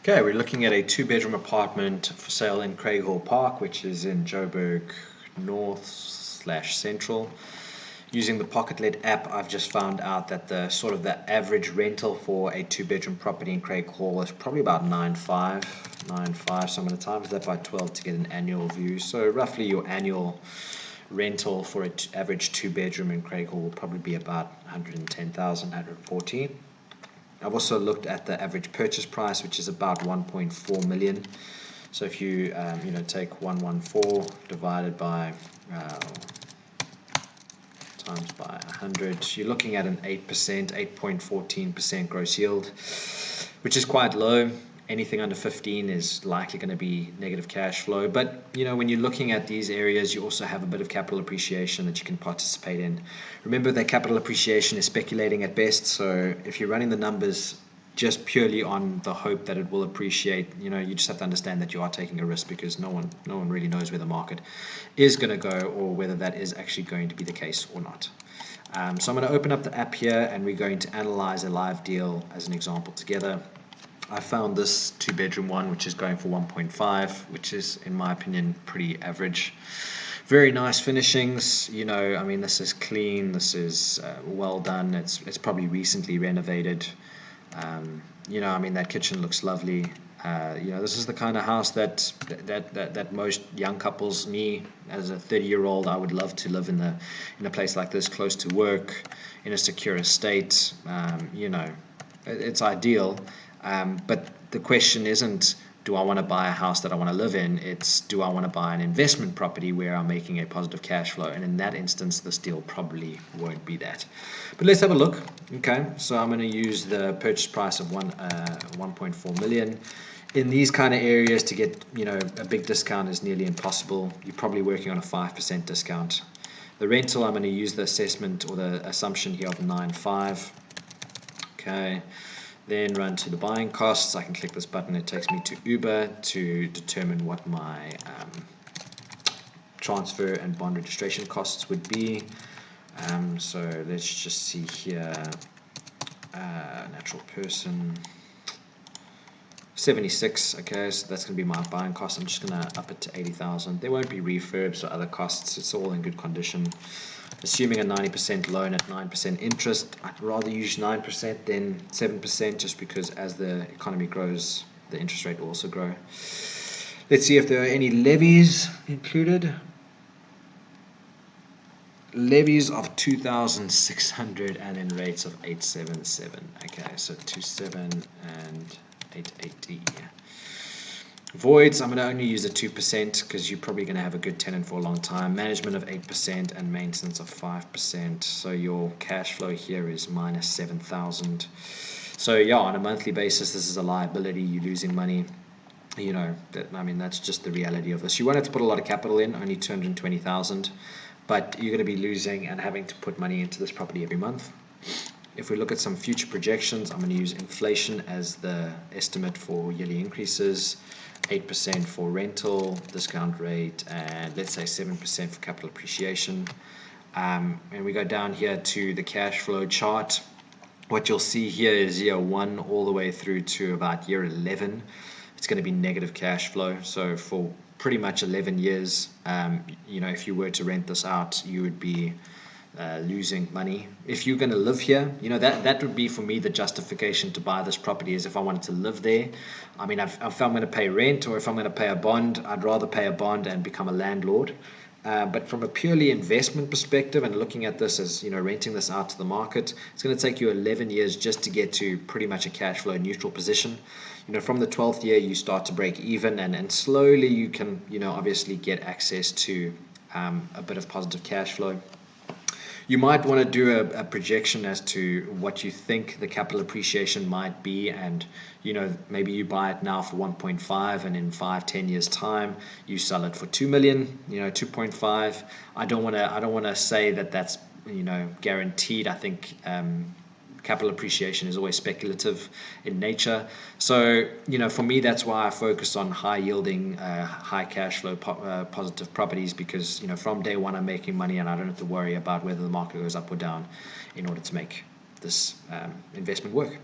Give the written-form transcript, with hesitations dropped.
Okay, we're looking at a two-bedroom apartment for sale in CRAIGHALL Park, which is in Joburg North/Central. Using the Pocketlet app, I've just found out that the average rental for a two-bedroom property in CRAIGHALL is probably about 9.5. So I'm going to times that by 12 to get an annual view. So roughly your annual rental for an average two-bedroom in CRAIGHALL will probably be about 110,000, 114. I've also looked at the average purchase price, which is about 1.4 million. So if you take 114 divided by times by 100, you're looking at an 8%, 8.14% gross yield, which is quite low. Anything under 15 is likely going to be negative cash flow. But when you're looking at these areas, you also have a bit of capital appreciation that you can participate in. Remember that capital appreciation is speculating at best. So if you're running the numbers just purely on the hope that it will appreciate, you just have to understand that you are taking a risk, because no one really knows where the market is going to go or whether that is actually going to be the case or not. So I'm going to open up the app here and we're going to analyze a live deal as an example together. I found this two-bedroom one, which is going for 1.5, which is, in my opinion, pretty average. Very nice finishings. This is clean. This is well done. It's probably recently renovated. That kitchen looks lovely. This is the kind of house that most young couples, me as a 30-year-old, I would love to live in a place like this, close to work, in a secure estate. It's ideal. But the question isn't, do I want to buy a house that I want to live in? It's, do I want to buy an investment property where I'm making a positive cash flow? And in that instance, this deal probably won't be that. But let's have a look. Okay, so I'm going to use the purchase price of 1.4 million. In these kind of areas, to get a big discount is nearly impossible. You're probably working on a 5% discount. The rental, I'm going to use the assessment or the assumption here of 9.5. Okay. Then run to the buying costs. I can click this button. It takes me to Uber to determine what my transfer and bond registration costs would be. So let's just see here. Natural person. 76. Okay, so that's going to be my buying cost. I'm just going to up it to 80,000. There won't be refurbs or other costs. It's all in good condition. Assuming a 90% loan at 9% interest, I'd rather use 9% than 7%, just because as the economy grows, the interest rate will also grow. Let's see if there are any levies included. Levies of 2,600 and then rates of 877. Okay, so 27 and 880. Voids, I'm going to only use a 2% because you're probably going to have a good tenant for a long time. Management of 8% and maintenance of 5%. So your cash flow here is minus 7,000. So yeah, on a monthly basis, this is a liability. You're losing money. That's just the reality of this. You won't have to put a lot of capital in, only 220,000, but you're going to be losing and having to put money into this property every month. If we look at some future projections, I'm going to use inflation as the estimate for yearly increases. 8% for rental discount rate, and let's say 7% for capital appreciation. And we go down here to the cash flow chart. What you'll see here is year 1 all the way through to about year 11. It's going to be negative cash flow. So for pretty much 11 years, if you were to rent this out, you would be losing money. If you're going to live here, that would be for me the justification to buy this property, is if I wanted to live there. If I'm going to pay rent or if I'm going to pay a bond, I'd rather pay a bond and become a landlord. But from a purely investment perspective and looking at this as renting this out to the market, it's going to take you 11 years just to get to pretty much a cash flow neutral position. From the 12th year you start to break even, and slowly you can obviously get access to a bit of positive cash flow. You might want to do a projection as to what you think the capital appreciation might be, and maybe you buy it now for 1.5 and in 5-10 years time you sell it for 2 million, 2.5. I don't want to say that that's guaranteed. I think capital appreciation is always speculative in nature. So, for me, that's why I focus on high yielding, high cash flow, positive properties, because, from day one, I'm making money and I don't have to worry about whether the market goes up or down in order to make this investment work.